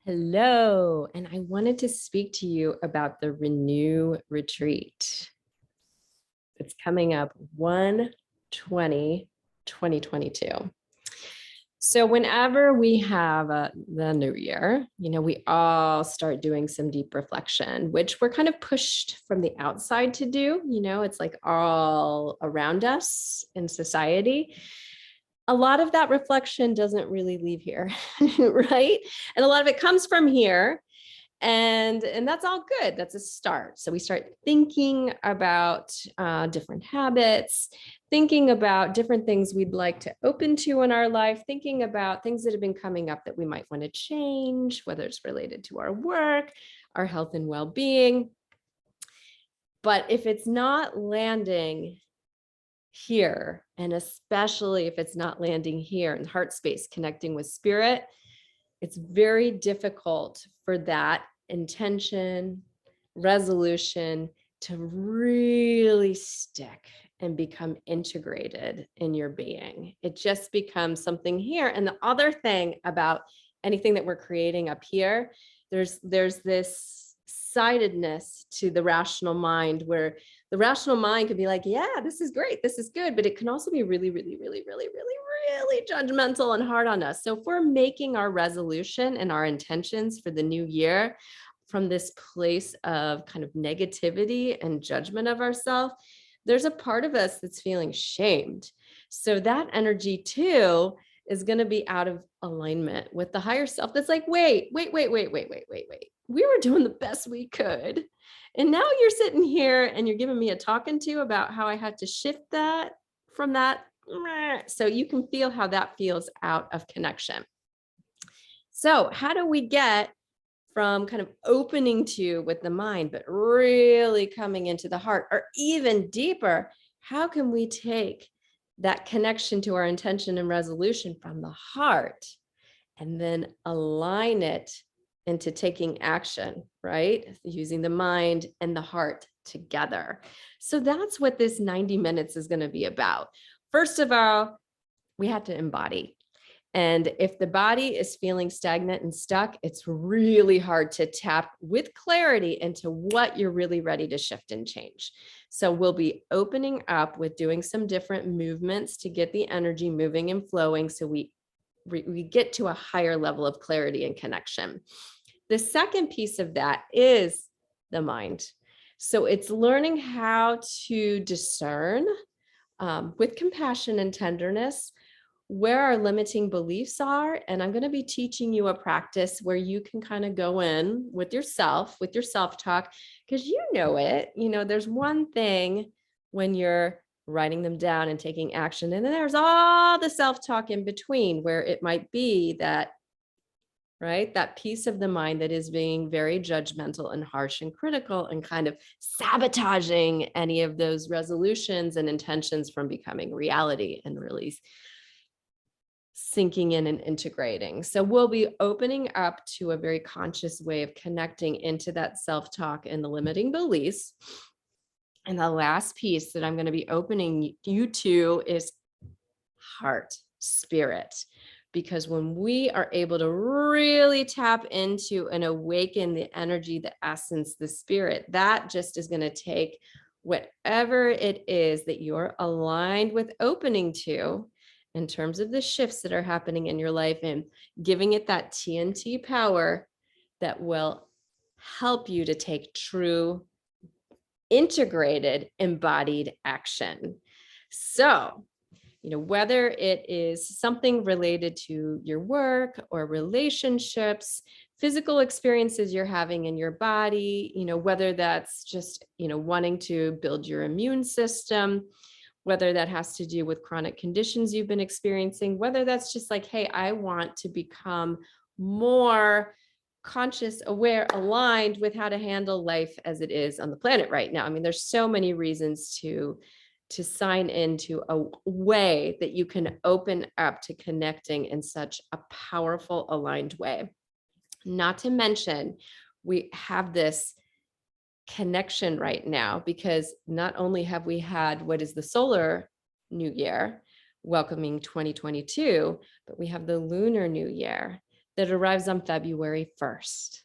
Hello, and I wanted to speak to you about the Renew Retreat. It's coming up 1/20/2022. So whenever we have the new year, we all start doing some deep reflection, which we're kind of pushed from the outside to do. It's like all around us in society. A lot of that reflection doesn't really leave here, right? And a lot of it comes from here. And that's all good. That's a start. So we start thinking about different habits, thinking about different things we'd like to open to in our life, thinking about things that have been coming up that we might want to change, whether it's related to our work, our health and well-being. But if it's not landing here, and especially if it's not landing here in heart space, connecting with spirit, it's very difficult for that intention, resolution to really stick and become integrated in your being. It just becomes something here. And the other thing about anything that we're creating up here, there's this sidedness to the rational mind, where the rational mind could be like, yeah, this is great, this is good, but it can also be really, really, really, really, really, really judgmental and hard on us. So if we're making our resolution and our intentions for the new year from this place of kind of negativity and judgment of ourselves, there's a part of us that's feeling shamed. So that energy too is going to be out of alignment with the higher self. That's like, wait. We were doing the best we could. And now you're sitting here and you're giving me a talking to about how I had to shift that from that. So you can feel how that feels out of connection. So how do we get from kind of opening to with the mind, but really coming into the heart, or even deeper, how can we take that connection to our intention and resolution from the heart and then align it into taking action, right? Using the mind and the heart together. So that's what this 90 minutes is going to be about. First of all, we have to embody. And if the body is feeling stagnant and stuck, it's really hard to tap with clarity into what you're really ready to shift and change. So we'll be opening up with doing some different movements to get the energy moving and flowing, so we get to a higher level of clarity and connection. The second piece of that is the mind. So it's learning how to discern with compassion and tenderness where our limiting beliefs are. And I'm going to be teaching you a practice where you can kind of go in with your self-talk, because there's one thing when you're writing them down and taking action, and then there's all the self-talk in between, where it might be that, right, that piece of the mind that is being very judgmental and harsh and critical and kind of sabotaging any of those resolutions and intentions from becoming reality and really sinking in and integrating. So we'll be opening up to a very conscious way of connecting into that self-talk and the limiting beliefs. And the last piece that I'm going to be opening you to is heart, spirit. Because when we are able to really tap into and awaken the energy, the essence, the spirit, that just is going to take whatever it is that you're aligned with opening to in terms of the shifts that are happening in your life, and giving it that TNT power that will help you to take true, integrated, embodied action. So, whether it is something related to your work or relationships, physical experiences you're having in your body, whether that's just, wanting to build your immune system, whether that has to do with chronic conditions you've been experiencing, whether that's just like, hey, I want to become more conscious, aware, aligned with how to handle life as it is on the planet right now. I mean, there's so many reasons to sign into a way that you can open up to connecting in such a powerful, aligned way. Not to mention, we have this connection right now, because not only have we had what is the solar new year welcoming 2022, but we have the lunar new year that arrives on February 1st.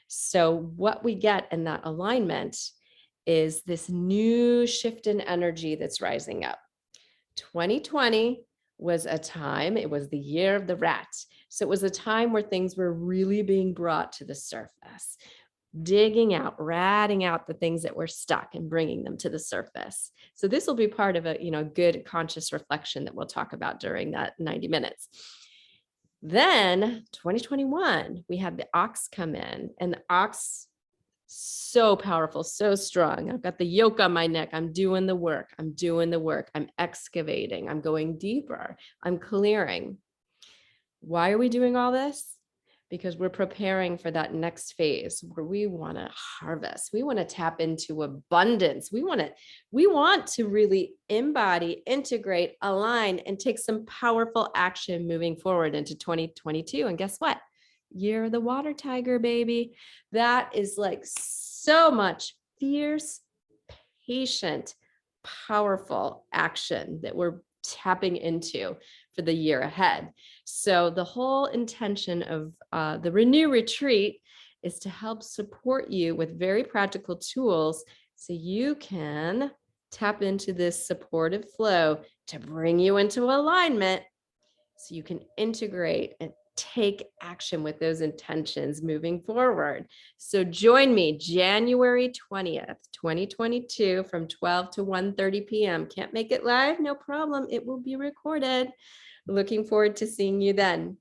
So what we get in that alignment is this new shift in energy that's rising up. 2020 was a time, it was the year of the rat. So it was a time where things were really being brought to the surface, digging out, ratting out the things that were stuck and bringing them to the surface. So this will be part of a, good conscious reflection that we'll talk about during that 90 minutes. Then 2021, we had the ox come in, and the ox, so powerful, so strong. I've got the yoke on my neck. I'm doing the work. I'm doing the work. I'm excavating. I'm going deeper. I'm clearing. Why are we doing all this? Because we're preparing for that next phase where we want to harvest. We want to tap into abundance. We want to really embody, integrate, align, and take some powerful action moving forward into 2022. And guess what? Year of the water tiger, baby. That is like so much fierce, patient, powerful action that we're tapping into for the year ahead. So the whole intention of the Renew Retreat is to help support you with very practical tools so you can tap into this supportive flow to bring you into alignment so you can integrate and take action with those intentions moving forward. So join me January 20th, 2022 from 12 to 1:30 p.m. Can't make it live? No problem. It will be recorded. Looking forward to seeing you then.